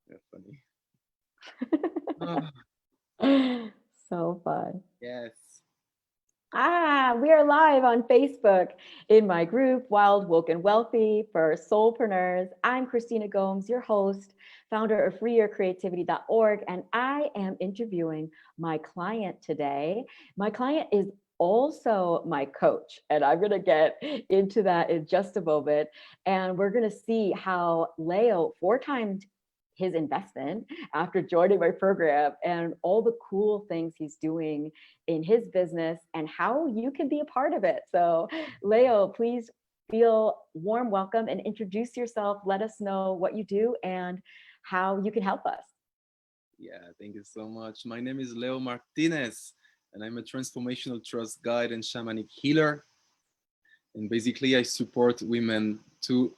Yeah, funny. Oh, So fun. yes. We are live on Facebook in my group, Wild, Woke, and Wealthy for Soulpreneurs. I'm Christina Gomes, your host, founder of freeyourcreativity.org, and I am interviewing my client today. My client is also my coach, and I'm going to get into that in just a moment. And we're going to see how Leo, 4 times his investment after joining my program, and all the cool things he's doing in his business and how you can be a part of it. So, Leo, please feel warm welcome and introduce yourself. Let us know what you do and how you can help us. Yeah, thank you so much. My name is Leo Martinez, and I'm a transformational trust guide and shamanic healer. And basically, I support women to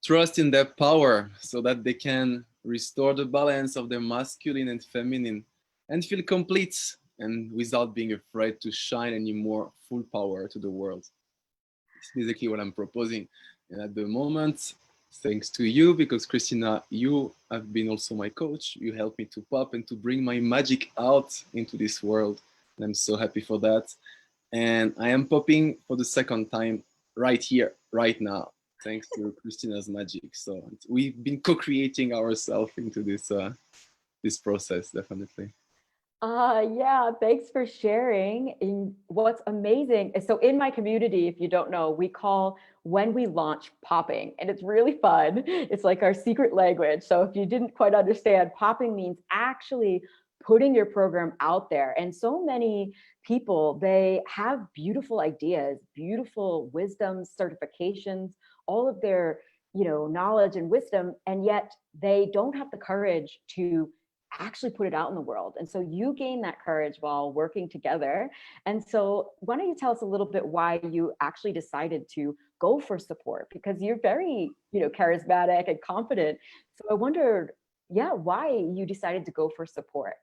trust in their power so that they can restore the balance of their masculine and feminine and feel complete and without being afraid to shine any more full power to the world. It's basically what I'm proposing. And at the moment, thanks to you, because Christina, you have been also my coach. You helped me to pop and to bring my magic out into this world. And I'm so happy for that. And I am popping for the second time right here, right now, thanks to Christina's magic. So we've been co-creating ourselves into this process, definitely. Yeah, thanks for sharing. And what's amazing is, so in my community, if you don't know, we call when we launch popping, and it's really fun. It's like our secret language. So if you didn't quite understand, popping means actually putting your program out there. And so many people, they have beautiful ideas, beautiful wisdoms, certifications, all of their, knowledge and wisdom, and yet they don't have the courage to actually put it out in the world. And so you gain that courage while working together. And so why don't you tell us a little bit why you actually decided to go for support? Because you're very, charismatic and confident. So I wondered, yeah, why you decided to go for support.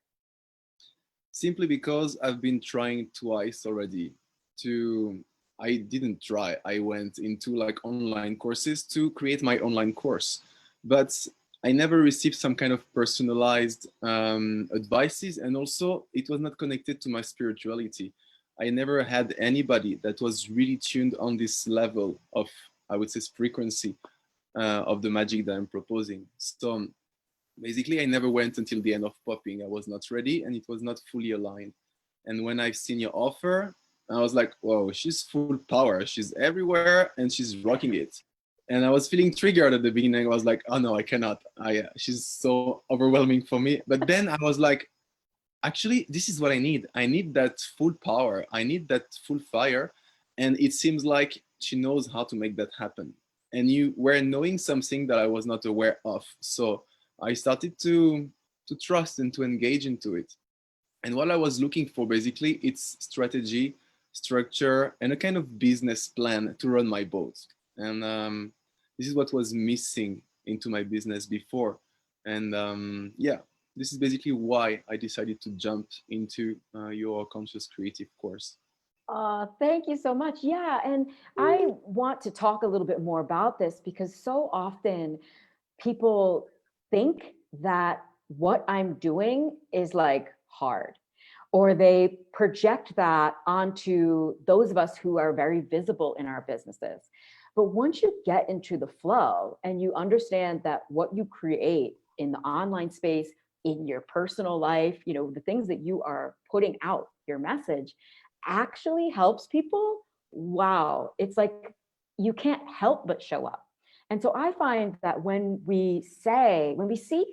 Simply because I've been trying twice already to I didn't try. I went into like online courses to create my online course, but I never received some kind of personalized advices, and also it was not connected to my spirituality. I never had anybody that was really tuned on this level of, I would say, frequency of the magic that I'm proposing. So basically, I never went until the end of popping. I was not ready and it was not fully aligned. And when I've seen your offer, I was like, whoa, she's full power. She's everywhere and she's rocking it. And I was feeling triggered at the beginning. I was like, oh no, I cannot. She's so overwhelming for me. But then I was like, actually, this is what I need. I need that full power. I need that full fire. And it seems like she knows how to make that happen. And you were knowing something that I was not aware of. So I started to trust and to engage into it. And what I was looking for basically, it's strategy, structure, and a kind of business plan to run my boat. And this is what was missing into my business before. And yeah, this is basically why I decided to jump into your conscious creative course. Thank you so much. Yeah, and I want to talk a little bit more about this because so often people think that what I'm doing is like hard, or they project that onto those of us who are very visible in our businesses. But once you get into the flow and you understand that what you create in the online space, in your personal life, the things that you are putting out, your message actually helps people, wow, it's like you can't help but show up. And so I find that when we see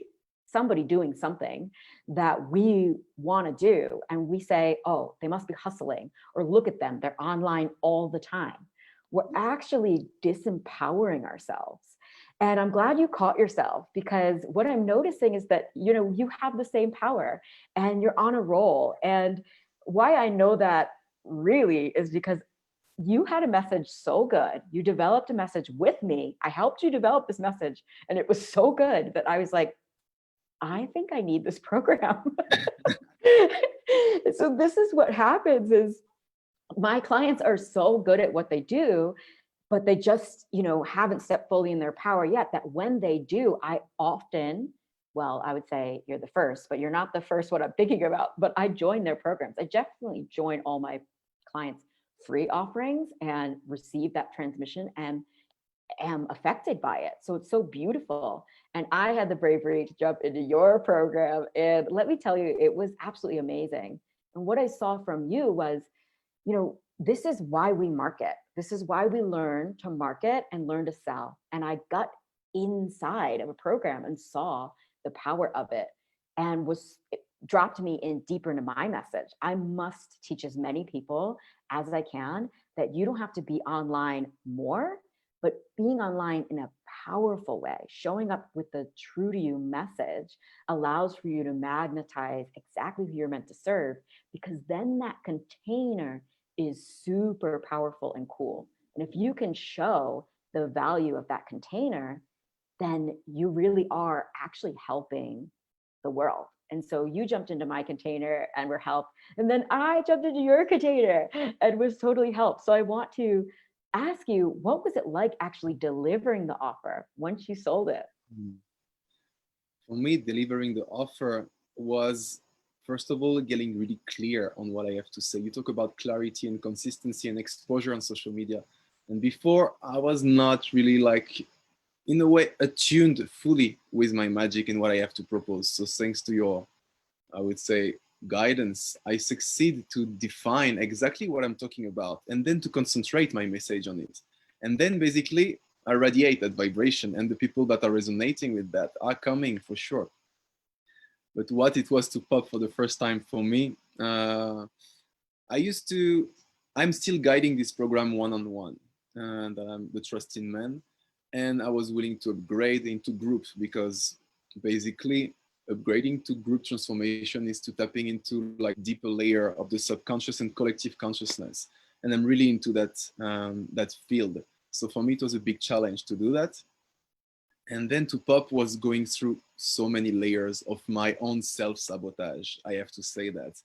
somebody doing something that we want to do, and we say, oh, they must be hustling, or look at them, they're online all the time, we're actually disempowering ourselves. And I'm glad you caught yourself, because what I'm noticing is that, you have the same power and you're on a roll. And why I know that really is because you had a message so good. You developed a message with me. I helped you develop this message, and it was so good that I was like, I think I need this program. So this is what happens is my clients are so good at what they do, but they just, haven't stepped fully in their power yet, that when they do, I often well, I would say you're the first, but you're not the first what I'm thinking about. But I joined their programs. I definitely join all my clients' free offerings and receive that transmission and am affected by it. So it's so beautiful. And I had the bravery to jump into your program. And let me tell you, it was absolutely amazing. And what I saw from you was, this is why we market. This is why we learn to market and learn to sell. And I got inside of a program and saw the power of it, and it dropped me in deeper into my message. I must teach as many people as I can that you don't have to be online more, but being online in a powerful way, showing up with the true to you message allows for you to magnetize exactly who you're meant to serve, because then that container is super powerful and cool. And if you can show the value of that container, then you really are actually helping the world. And so you jumped into my container and were helped. And then I jumped into your container and was totally helped. So I want to ask you, what was it like actually delivering the offer once you sold it? For me, delivering the offer was, first of all, getting really clear on what I have to say. You talk about clarity and consistency and exposure on social media. And before, I was not really like, in a way, attuned fully with my magic and what I have to propose. So thanks to your, I would say, guidance, I succeed to define exactly what I'm talking about and then to concentrate my message on it. And then basically I radiate that vibration, and the people that are resonating with that are coming for sure. But what it was to pop for the first time for me, I'm still guiding this program one-on-one, and I'm the trusted man. And I was willing to upgrade into groups, because basically upgrading to group transformation is to tapping into like deeper layer of the subconscious and collective consciousness. And I'm really into that field. So for me, it was a big challenge to do that. And then to pop was going through so many layers of my own self-sabotage. I have to say that,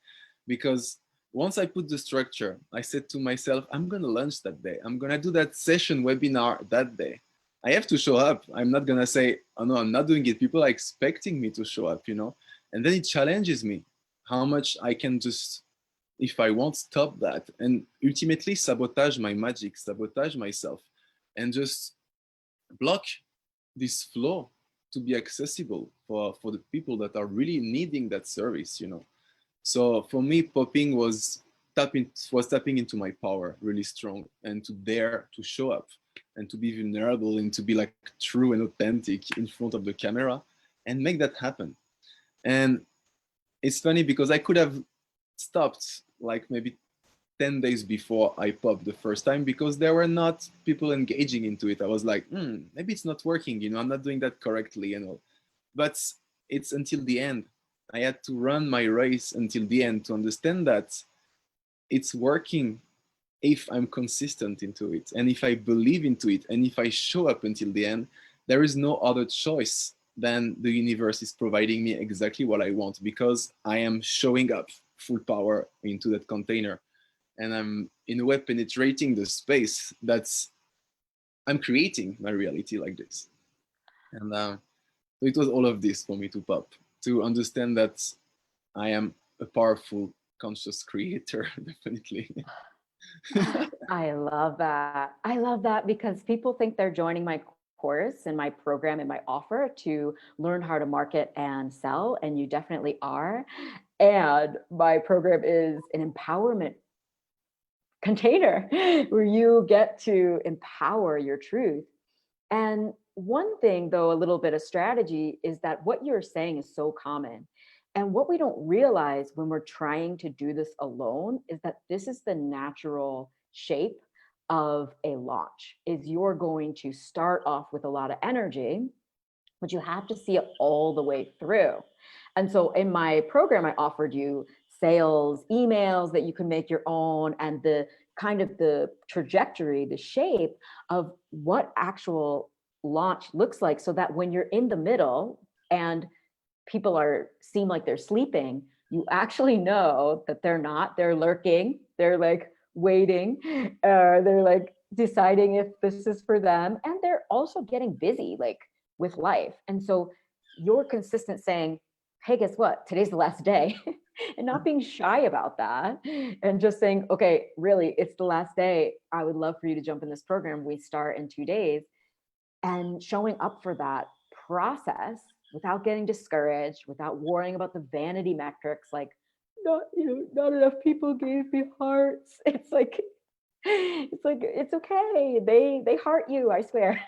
because once I put the structure, I said to myself, I'm going to launch that day. I'm going to do that session webinar that day. I have to show up. I'm not going to say, oh no, I'm not doing it. People are expecting me to show up, And then it challenges me how much I can just, if I won't stop that, and ultimately sabotage my magic, sabotage myself, and just block this flow to be accessible for the people that are really needing that service, So for me, popping was tapping into my power really strong, and to dare to show up and to be vulnerable and to be like true and authentic in front of the camera and make that happen. And it's funny because I could have stopped like maybe 10 days before I popped the first time, because there were not people engaging into it. I was like, maybe it's not working, I'm not doing that correctly and all. But it's until the end. I had to run my race until the end to understand that it's working if I'm consistent into it, and if I believe into it, and if I show up until the end. There is no other choice than the universe is providing me exactly what I want, because I am showing up full power into that container. And I'm in a way penetrating the space that's, I'm creating my reality like this. And so it was all of this for me to pop, to understand that I am a powerful conscious creator, definitely. I love that. I love that, because people think they're joining my course and my program and my offer to learn how to market and sell, and you definitely are. And my program is an empowerment container where you get to empower your truth. And one thing, though, a little bit of strategy is that what you're saying is so common. And what we don't realize when we're trying to do this alone is that this is the natural shape of a launch. Is you're going to start off with a lot of energy, but you have to see it all the way through. And so in my program, I offered you sales emails that you can make your own, and the kind of the trajectory, the shape of what actual launch looks like, so that when you're in the middle and people seem like they're sleeping, you actually know that they're not. They're lurking. They're like waiting. They're like deciding if this is for them, and they're also getting busy like with life. And so you're consistent saying, hey, guess what? Today's the last day. And not being shy about that, and just saying, okay, really, it's the last day. I would love for you to jump in this program. We start in 2 days, and showing up for that process without getting discouraged, without worrying about the vanity metrics, like not, not enough people gave me hearts. It's okay. They heart you, I swear.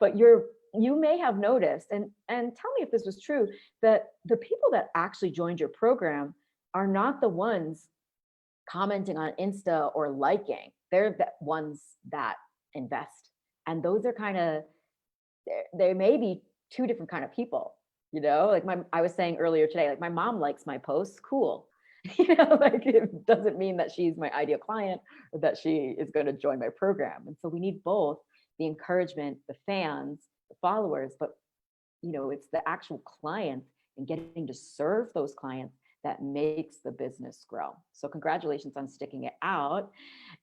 But you may have noticed, and tell me if this was true, that the people that actually joined your program are not the ones commenting on Insta or liking. They're the ones that invest. And those are kind of, they may be two different kind of people, like I was saying earlier today, like my mom likes my posts, cool. Like it doesn't mean that she's my ideal client or that she is going to join my program. And so we need both the encouragement, the fans, the followers, but it's the actual client and getting to serve those clients that makes the business grow. So congratulations on sticking it out.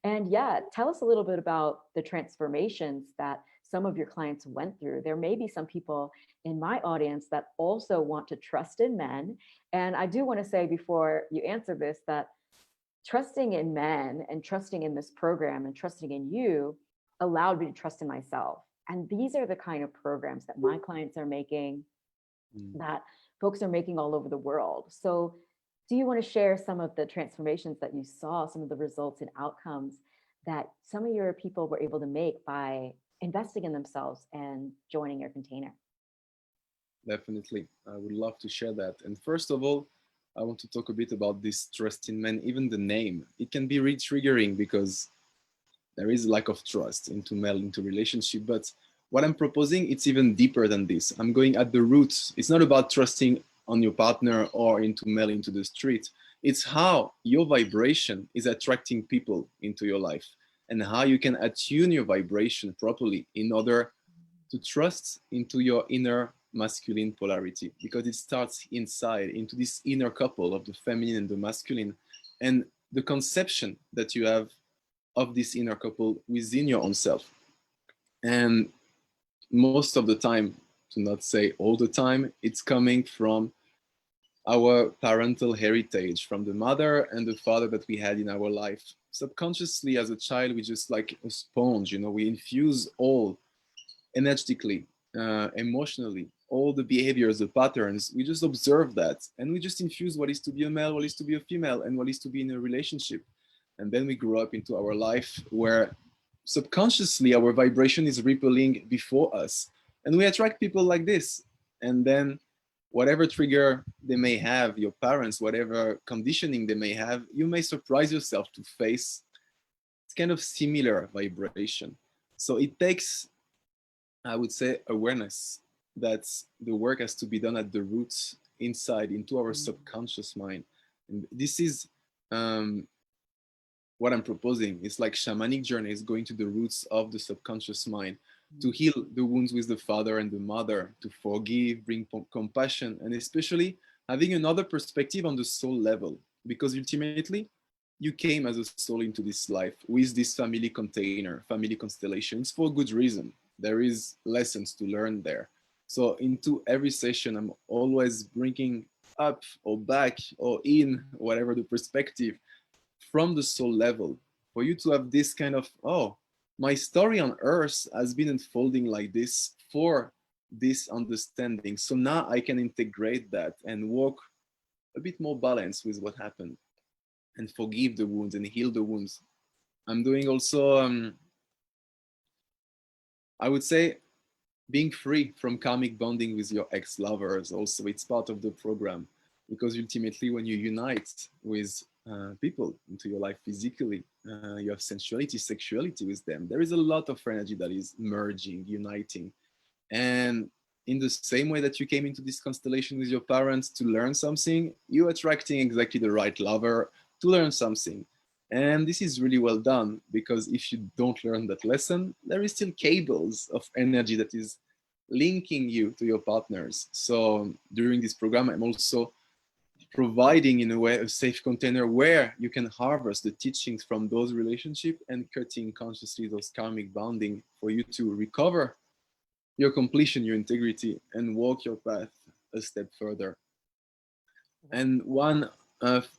And yeah, tell us a little bit about the transformations that some of your clients went through. There may be some people in my audience that also want to trust in men. And I do want to say before you answer this, that trusting in men and trusting in this program and trusting in you allowed me to trust in myself. And these are the kind of programs that my clients are making, that folks are making all over the world. So do you want to share some of the transformations that you saw, some of the results and outcomes that some of your people were able to make by investing in themselves and joining your container? Definitely. I would love to share that. And first of all, I want to talk a bit about this trust in men. Even the name, it can be really triggering because there is a lack of trust into male, into relationship. But what I'm proposing, it's even deeper than this. I'm going at the roots. It's not about trusting on your partner or into male, into the street. It's how your vibration is attracting people into your life and how you can attune your vibration properly in order to trust into your inner masculine polarity, because it starts inside, into this inner couple of the feminine and the masculine, and the conception that you have of this inner couple within your own self. And most of the time, to not say all the time, it's coming from our parental heritage, from the mother and the father that we had in our life. Subconsciously, as a child, we just like a sponge, we infuse all energetically, emotionally, all the behaviors, the patterns. We just observe that, and we just infuse what is to be a male, what is to be a female, and what is to be in a relationship. And then we grow up into our life where subconsciously our vibration is rippling before us, and we attract people like this. And then whatever trigger they may have, your parents, whatever conditioning they may have, you may surprise yourself to face it's kind of similar vibration. So it takes, I would say, awareness that the work has to be done at the roots, inside, into our subconscious mind. And this is what I'm proposing. It's like shamanic journeys, going to the roots of the subconscious mind to heal the wounds with the father and the mother, to forgive, bring compassion, and especially having another perspective on the soul level. Because ultimately, you came as a soul into this life with this family container, family constellations for a good reason. There is lessons to learn there. So into every session, I'm always bringing up or back or in, whatever the perspective, from the soul level, for you to have this kind of, oh, my story on earth has been unfolding like this for this understanding. So now I can integrate that and walk a bit more balanced with what happened and forgive the wounds and heal the wounds. I'm doing also, I would say, being free from karmic bonding with your ex-lovers. Also, it's part of the program, because ultimately when you unite with people into your life physically, you have sensuality, sexuality with them. There is a lot of energy that is merging, uniting. And in the same way that you came into this constellation with your parents to learn something, you're attracting exactly the right lover to learn something. And this is really well done, because if you don't learn that lesson, there is still cables of energy that is linking you to your partners. So during this program, I'm also providing, in a way, a safe container where you can harvest the teachings from those relationships and cutting consciously those karmic bonding for you to recover your completion, your integrity, and walk your path a step further. And one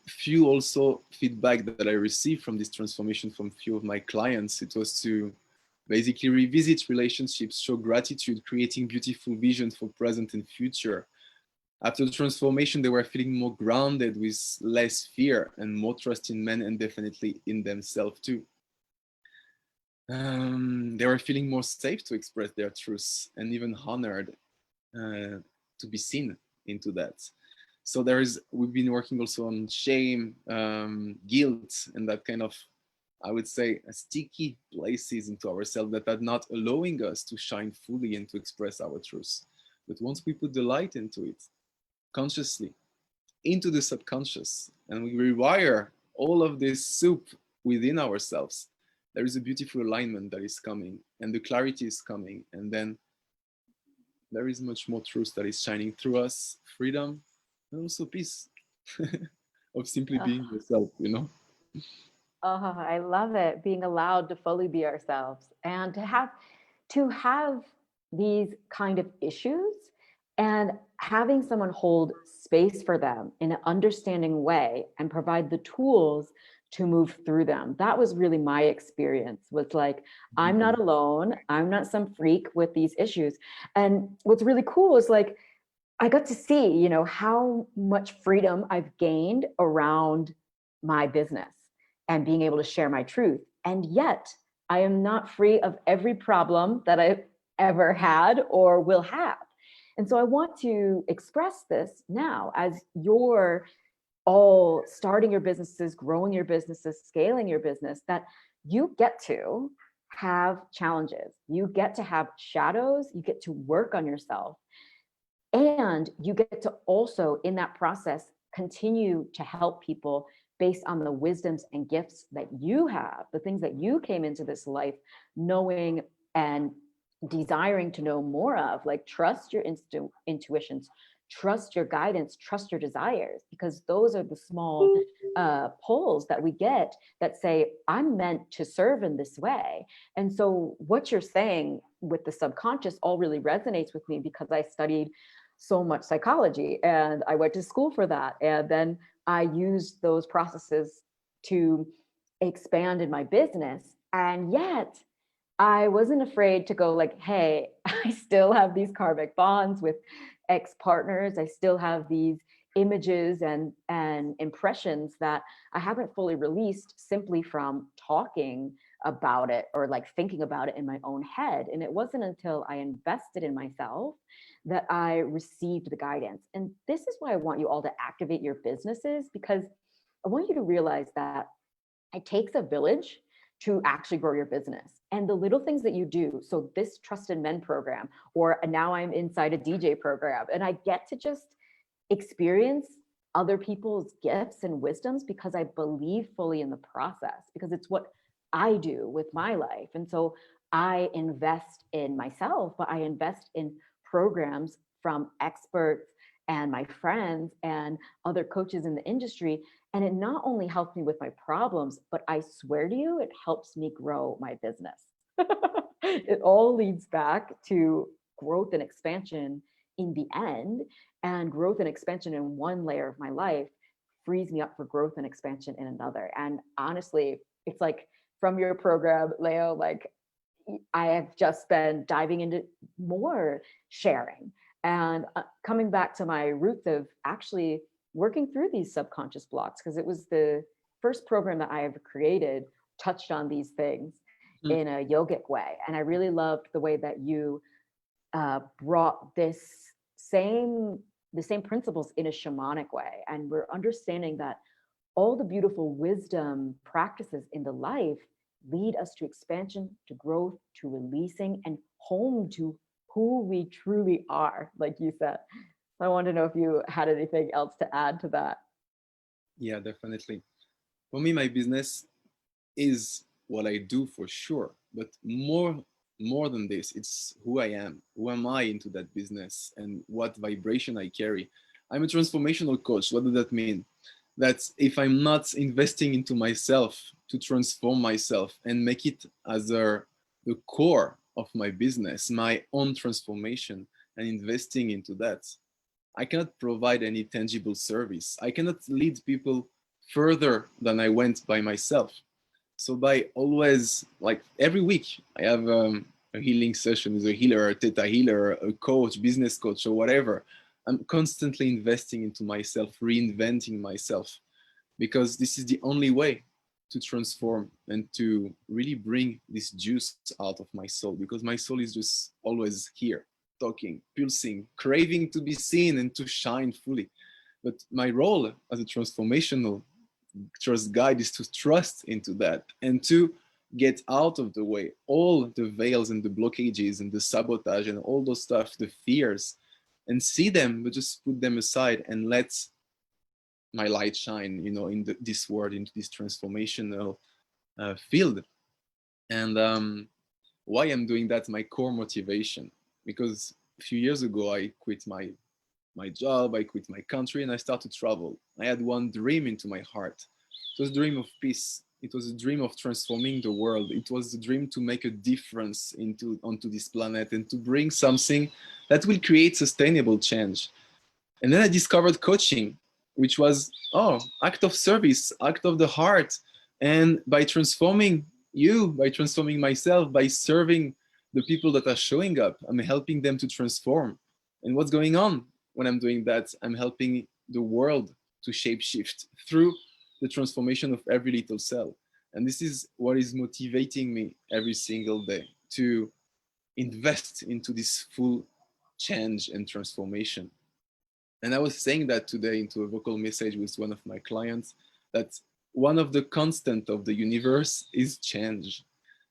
few also feedback that I received from this transformation from few of my clients, it was to basically revisit relationships, show gratitude, creating beautiful visions for present and future. After the transformation, they were feeling more grounded with less fear and more trust in men and definitely in themselves too. They were feeling more safe to express their truths and even honored to be seen into that. So we've been working also on shame, guilt, and that kind of, I would say, sticky places into ourselves that are not allowing us to shine fully and to express our truths. But once we put the light into it, consciously, into the subconscious, and we rewire all of this soup within ourselves, there is a beautiful alignment that is coming, and the clarity is coming, and then there is much more truth that is shining through us, freedom, and also peace of simply being Oh, yourself, you know? I love it. Being allowed to fully be ourselves and to have these kind of issues and having someone hold space for them in an understanding way and provide the tools to move through them. That was really my experience, was like, I'm not alone. I'm not some freak with these issues. And what's really cool is like, I got to see, how much freedom I've gained around my business and being able to share my truth. And yet, I am not free of every problem that I've ever had or will have. And so I want to express this now as you're all starting your businesses, growing your businesses, scaling your business, that you get to have challenges. You get to have shadows. You get to work on yourself. And you get to also, in that process, continue to help people based on the wisdoms and gifts that you have, the things that you came into this life knowing and desiring to know more of. Like, trust your intuitions, trust your guidance, trust your desires, because those are the small pulls that we get that say, I'm meant to serve in this way. And so what you're saying with the subconscious all really resonates with me, because I studied so much psychology and I went to school for that. And then I used those processes to expand in my business. And yet I wasn't afraid to go like, hey, I still have these karmic bonds with ex-partners. I still have these images and impressions that I haven't fully released simply from talking about it or like thinking about it in my own head. And it wasn't until I invested in myself that I received the guidance. And this is why I want you all to activate your businesses, because I want you to realize that it takes a village to actually grow your business. And the little things that you do. So this Trusted Men program, or now I'm inside a DJ program, and I get to just experience other people's gifts and wisdoms because I believe fully in the process, because it's what I do with my life. And so I invest in myself, but I invest in programs from experts and my friends and other coaches in the industry. And it not only helps me with my problems, but I swear to you, it helps me grow my business. It all leads back to growth and expansion in the end. And growth and expansion in one layer of my life frees me up for growth and expansion in another. And honestly, it's like, from your program, Leo, like, I have just been diving into more sharing and coming back to my roots of actually working through these subconscious blocks, because it was the first program that I ever created touched on these things Mm. in a yogic way. And I really loved the way that you brought the same principles in a shamanic way. And we're understanding that all the beautiful wisdom practices in the life lead us to expansion, to growth, to releasing, and home to who we truly are, like you said. I want to know if you had anything else to add to that. Yeah, definitely. For me, my business is what I do for sure, but more than this, it's who I am. Who am I into that business and what vibration I carry? I'm a transformational coach. What does that mean? That if I'm not investing into myself to transform myself and make it as the core of my business, my own transformation, and investing into that, I cannot provide any tangible service. I cannot lead people further than I went by myself. So by always, like every week, I have a healing session with a healer, a theta healer, a coach, business coach, or whatever. I'm constantly investing into myself, reinventing myself, because this is the only way to transform and to really bring this juice out of my soul, because my soul is just always here, talking, pulsing, craving to be seen and to shine fully. But my role as a transformational trust guide is to trust into that and to get out of the way all the veils and the blockages and the sabotage and all those stuff, the fears, and see them, but just put them aside and let my light shine, in this world, into this transformational field. And why I'm doing that, my core motivation, because a few years ago I quit my job, I quit my country, and I started to travel. I had one dream into my heart. It was a dream of peace. It was a dream of transforming the world. It was a dream to make a difference onto this planet and to bring something that will create sustainable change. And then I discovered coaching, which was, act of service, act of the heart. And by transforming you, by transforming myself, by serving the people that are showing up, I'm helping them to transform. And what's going on when I'm doing that? I'm helping the world to shapeshift through the transformation of every little cell. And this is what is motivating me every single day, to invest into this full change and transformation. And I was saying that today into a vocal message with one of my clients, that one of the constant of the universe is change.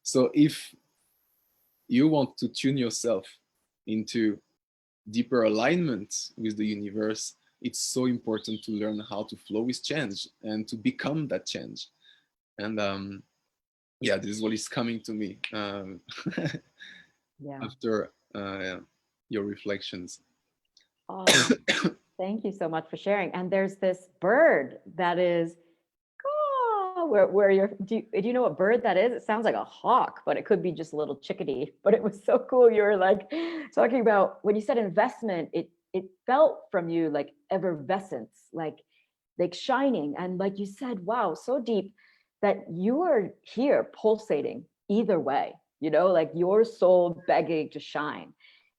So if you want to tune yourself into deeper alignment with the universe, it's so important to learn how to flow with change and to become that change. And yeah, this is what is coming to me Yeah. after your reflections. Oh, thank you so much for sharing. And there's this bird that is, where you're, do you know what bird that is? It sounds like a hawk, but it could be just a little chickadee. But it was so cool. You were like talking about, when you said investment, it felt from you like effervescence, like shining. And like you said, wow, so deep that you are here pulsating either way, like your soul begging to shine.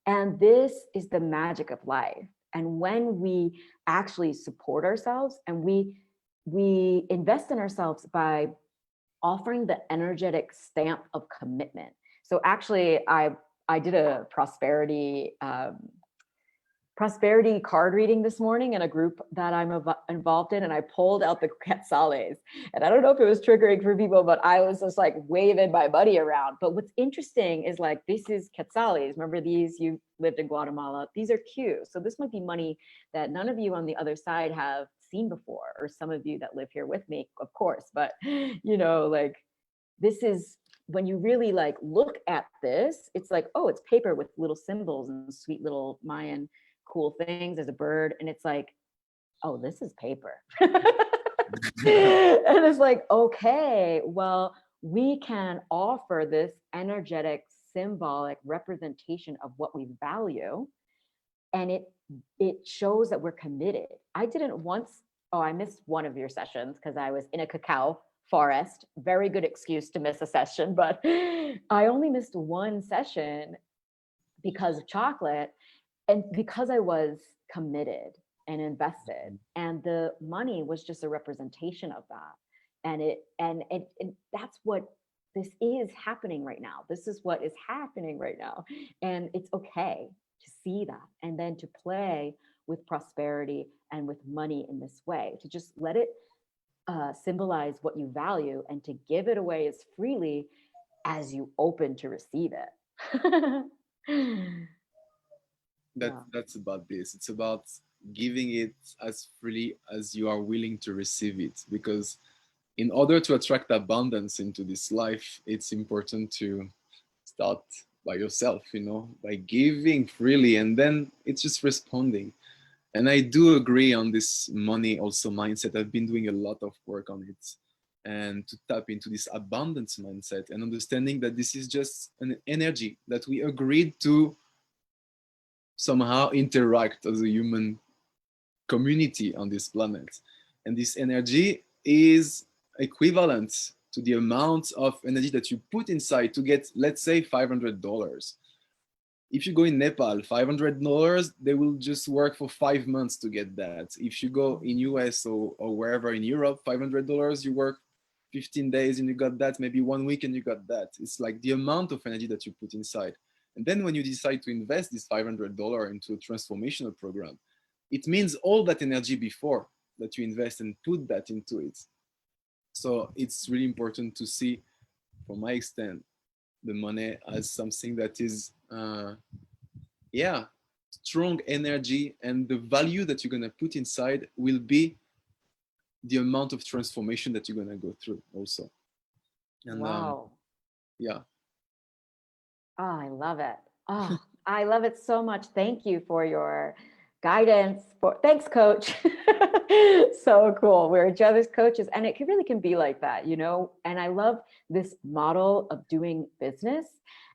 And this is the magic of life. And when we actually support ourselves and we invest in ourselves by offering the energetic stamp of commitment. So actually, I did a prosperity card reading this morning in a group that I'm involved in, and I pulled out the quetzales. And I don't know if it was triggering for people, but I was just like waving my buddy around. But what's interesting is, like, this is quetzales. Remember these? You lived in Guatemala. These are Q. So this might be money that none of you on the other side have seen before, or some of you that live here with me, of course. But like, this is, when you really like look at this, it's like, oh, it's paper with little symbols and sweet little Mayan cool things. There's a bird, and it's like, oh, this is paper. And it's like, okay, well, we can offer this energetic, symbolic representation of what we value, and it shows that we're committed. I missed one of your sessions because I was in a cacao forest. Very good excuse to miss a session, but I only missed one session because of chocolate, and because I was committed and invested, and the money was just a representation of that. And that's what this is happening right now. This is what is happening right now. And it's okay to see that, and then to play with prosperity and with money in this way, to just let it symbolize what you value, and to give it away as freely as you open to receive it. That's about this. It's about giving it as freely as you are willing to receive it, because in order to attract abundance into this life, it's important to start by yourself, by giving freely, and then it's just responding. And I do agree on this money also mindset. I've been doing a lot of work on it. and to tap into this abundance mindset and understanding that this is just an energy that we agreed to somehow interact as a human community on this planet. And this energy is equivalent to the amount of energy that you put inside to get, let's say, $500. If you go in Nepal, $500, they will just work for 5 months to get that. If you go in US or wherever in Europe, $500, you work 15 days and you got that, maybe 1 week and you got that. It's like the amount of energy that you put inside. And then when you decide to invest this $500 into a transformational program, it means all that energy before that you invest and put that into it. So it's really important to see, from my extent, the money as something that is, yeah, strong energy, and the value that you're gonna put inside will be the amount of transformation that you're gonna go through also. And Wow. yeah. Oh, I love it. Oh, I love it so much. Thank you for your guidance. Thanks, coach. So cool. We're each other's coaches, and it really can be like that, you know? And I love this model of doing business.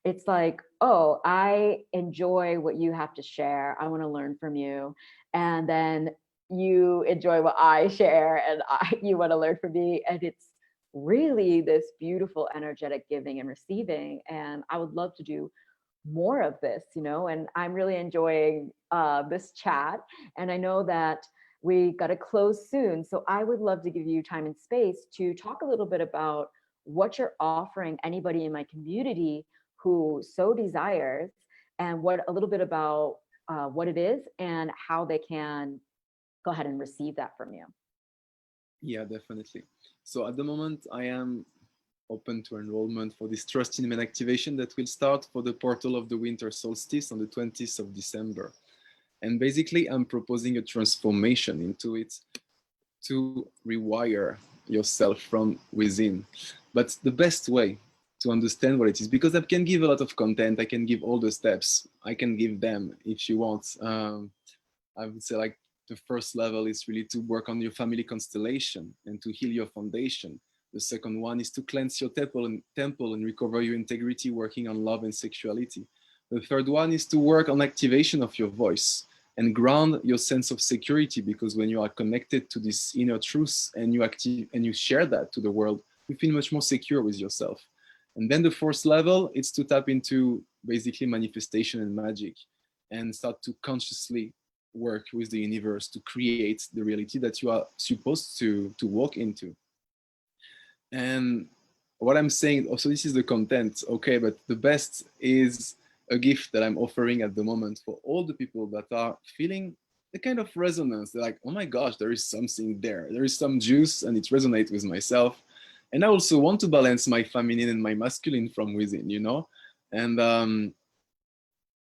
It's like, oh, I enjoy what you have to share. I want to learn from you. And then you enjoy what I share, and you want to learn from me. And it's really this beautiful energetic giving and receiving. And I would love to do more of this, you know, and I'm really enjoying this chat. And I know that we got to close soon. So I would love to give you time and space to talk a little bit about what you're offering anybody in my community who so desires, and what a little bit about what it is and how they can go ahead and receive that from you. Yeah, definitely. So at the moment, I am open to enrollment for this Trust in Men activation that will start for the portal of the winter solstice on the 20th of December. And basically, I'm proposing a transformation into it to rewire yourself from within. But the best way to understand what it is, because I can give a lot of content, I can give all the steps, I can give them if you want. I would say like the first level is really to work on your family constellation and to heal your foundation. The second one is to cleanse your temple and recover your integrity, working on love and sexuality. The third one is to work on activation of your voice and ground your sense of security, because when you are connected to this inner truth and you share that to the world, you feel much more secure with yourself. And then the fourth level, it's to tap into basically manifestation and magic and start to consciously work with the universe to create the reality that you are supposed to walk into. And what I'm saying, also, this is the content, okay, but the best is a gift that I'm offering at the moment for all the people that are feeling a kind of resonance. They're like, oh my gosh, there is something there. There is some juice and it resonates with myself. And I also want to balance my feminine and my masculine from within, you know? And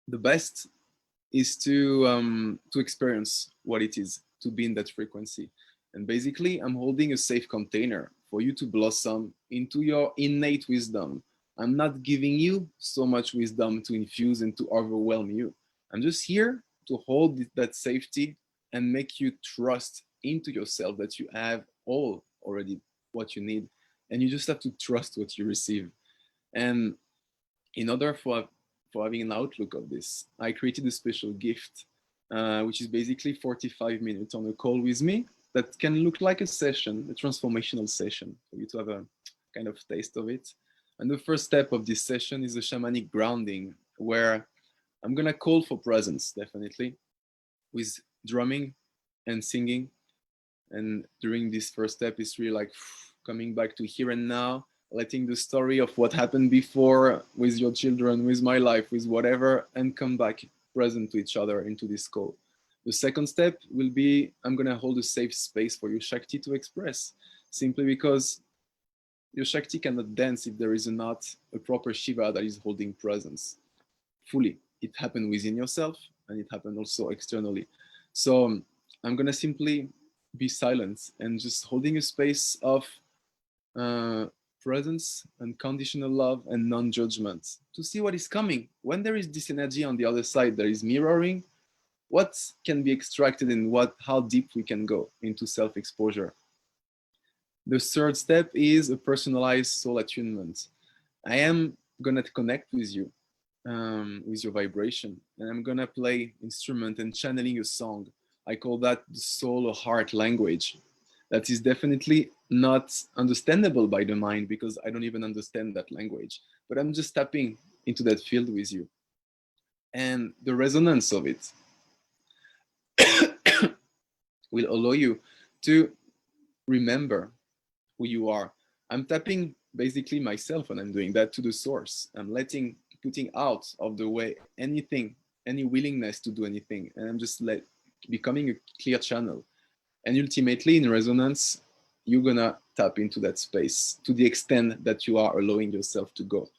the best is to experience what it is to be in that frequency. And basically, I'm holding a safe container for you to blossom into your innate wisdom. I'm not giving you so much wisdom to infuse and to overwhelm you. I'm just here to hold that safety and make you trust into yourself that you have all already what you need. And you just have to trust what you receive. And in order for having an outlook of this, I created a special gift, which is basically 45 minutes on a call with me that can look like a session, a transformational session, for you to have a kind of taste of it. And the first step of this session is a shamanic grounding, where I'm gonna call for presence, definitely, with drumming and singing. And during this first step, it's really like coming back to here and now, letting the story of what happened before with your children, with my life, with whatever, and come back present to each other into this call. The second step will be, I'm gonna hold a safe space for your Shakti to express, simply because your Shakti cannot dance if there is not a proper Shiva that is holding presence fully. It happened within yourself and it happened also externally. So I'm gonna simply be silent and just holding a space of uh, presence, unconditional love, and non-judgment to see what is coming. When there is this energy on the other side, there is mirroring. What can be extracted and how deep we can go into self-exposure. The third step is a personalized soul attunement. I am gonna connect with your vibration, and I'm gonna play instrument and channeling a song. I call that the soul or heart language. That is definitely not understandable by the mind because I don't even understand that language. But I'm just tapping into that field with you, and the resonance of it will allow you to remember who you are. I'm tapping basically myself when I'm doing that to the source. I'm putting out of the way anything, any willingness to do anything, and I'm just becoming a clear channel. And ultimately, in resonance, you're gonna tap into that space to the extent that you are allowing yourself to go.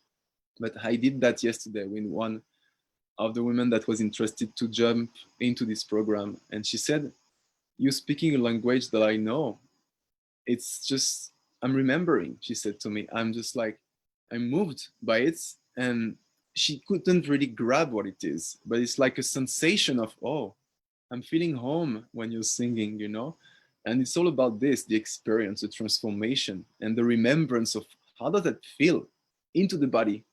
But I did that yesterday with one of the women that was interested to jump into this program, and she said, "You're speaking a language that I know. It's just I'm remembering," she said to me. I'm just like, I'm moved by it. And she couldn't really grab what it is, but it's like a sensation of, oh, I'm feeling home when you're singing, you know? And it's all about this, the experience, the transformation, and the remembrance of how does that feel into the body,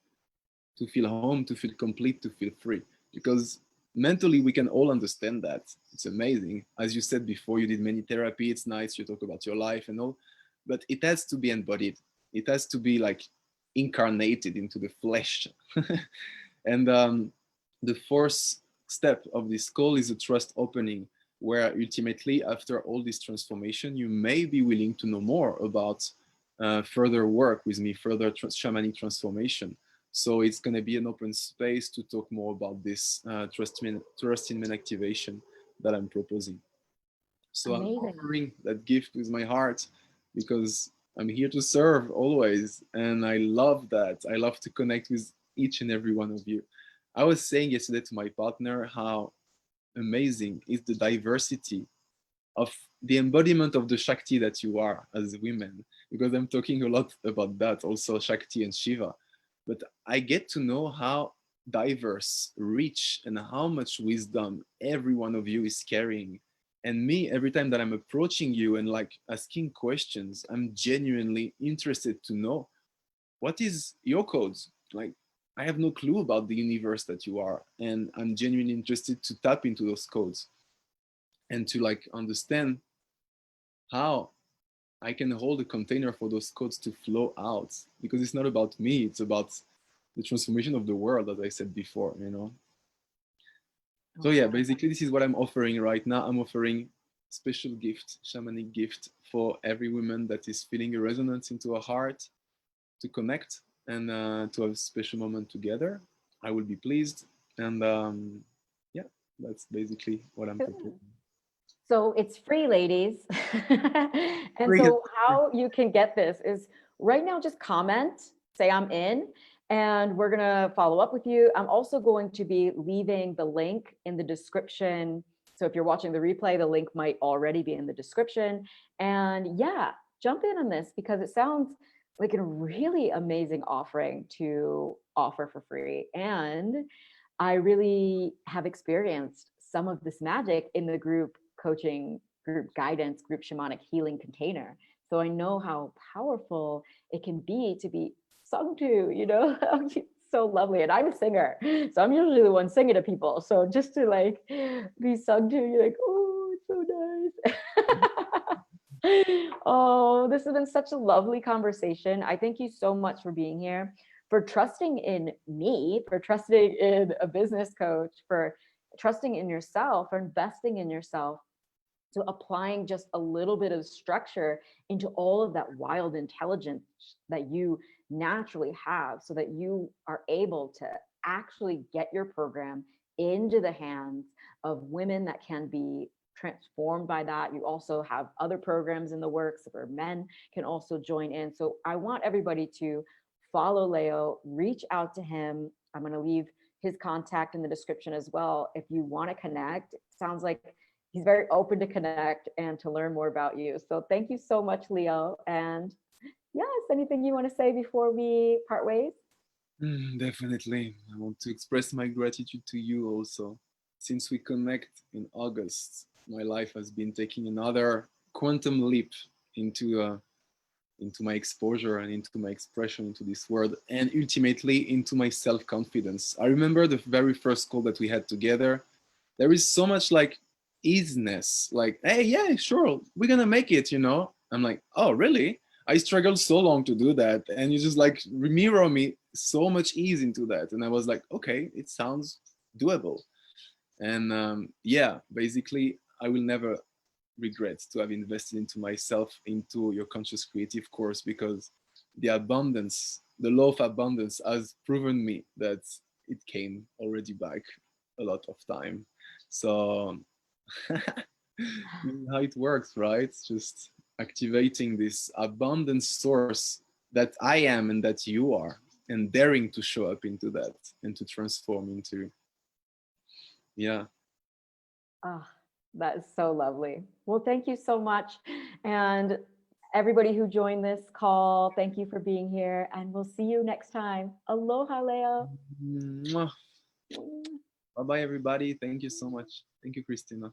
to feel home, to feel complete, to feel free. Because mentally, we can all understand that. It's amazing. As you said before, you did many therapy. It's nice. You talk about your life and all, but it has to be embodied. It has to be like incarnated into the flesh. And the fourth step of this call is a trust opening, where ultimately, after all this transformation, you may be willing to know more about further work with me, further shamanic transformation. So it's going to be an open space to talk more about this trust in men activation that I'm proposing. So I'm Amazing. offering that gift with my heart because I'm here to serve always. And I love that. I love to connect with each and every one of you. I was saying yesterday to my partner how amazing is the diversity of the embodiment of the Shakti that you are as women, because I'm talking a lot about that, also Shakti and Shiva. But I get to know how diverse, rich, and how much wisdom every one of you is carrying. And me, every time that I'm approaching you and like asking questions, I'm genuinely interested to know what is your codes. Like, I have no clue about the universe that you are, and I'm genuinely interested to tap into those codes and to like understand how I can hold a container for those codes to flow out, because it's not about me, it's about the transformation of the world, as I said before, you know. So yeah, Oh, basically this is what I'm offering right now. I'm offering special gift, shamanic gift for every woman that is feeling a resonance into her heart to connect and to have a special moment together. I will be pleased. And yeah, that's basically what I'm good. proposing. So it's free, ladies. And Very good. so how you can get this is right now, just comment, say I'm in, and we're gonna follow up with you. I'm also going to be leaving the link in the description. So if you're watching the replay, the link might already be in the description. And yeah, jump in on this because it sounds like a really amazing offering to offer for free. And I really have experienced some of this magic in the group coaching, group guidance, group shamanic healing container. So I know how powerful it can be to be sung to, you know, so lovely. And I'm a singer, so I'm usually the one singing to people. So just to like be sung to, you're like, oh, it's so nice. Oh, this has been such a lovely conversation. I thank you so much for being here, for trusting in me, for trusting in a business coach, for trusting in yourself, for investing in yourself, to applying just a little bit of structure into all of that wild intelligence that you naturally have so that you are able to actually get your program into the hands of women that can be transformed by that. You also have other programs in the works where men can also join in. So I want everybody to follow Leo, reach out to him. I'm going to leave his contact in the description as well. If you want to connect, it sounds like he's very open to connect and to learn more about you. So thank you so much, Leo. And yes, anything you want to say before we part ways? Definitely. I want to express my gratitude to you also. Since we connect in August, my life has been taking another quantum leap into into my exposure and into my expression into this world, and ultimately into my self-confidence. I remember the very first call that we had together. There is so much like easiness, like, hey, yeah, sure, we're gonna make it, you know. I'm like, oh, really? I struggled so long to do that, and you just like mirror me so much ease into that, and I was like, okay, it sounds doable. And yeah, basically, I will never regret to have invested into myself, into your conscious creative course, because the abundance, the law of abundance has proven me that it came already back a lot of time. So this is how it works, right? It's just activating this abundance source that I am and that you are, and daring to show up into that and to transform into, yeah. Ah, that is so lovely. Well, thank you so much. And everybody who joined this call, thank you for being here. And we'll see you next time. Aloha, Leo. Bye bye, everybody. Thank you so much. Thank you, Christina.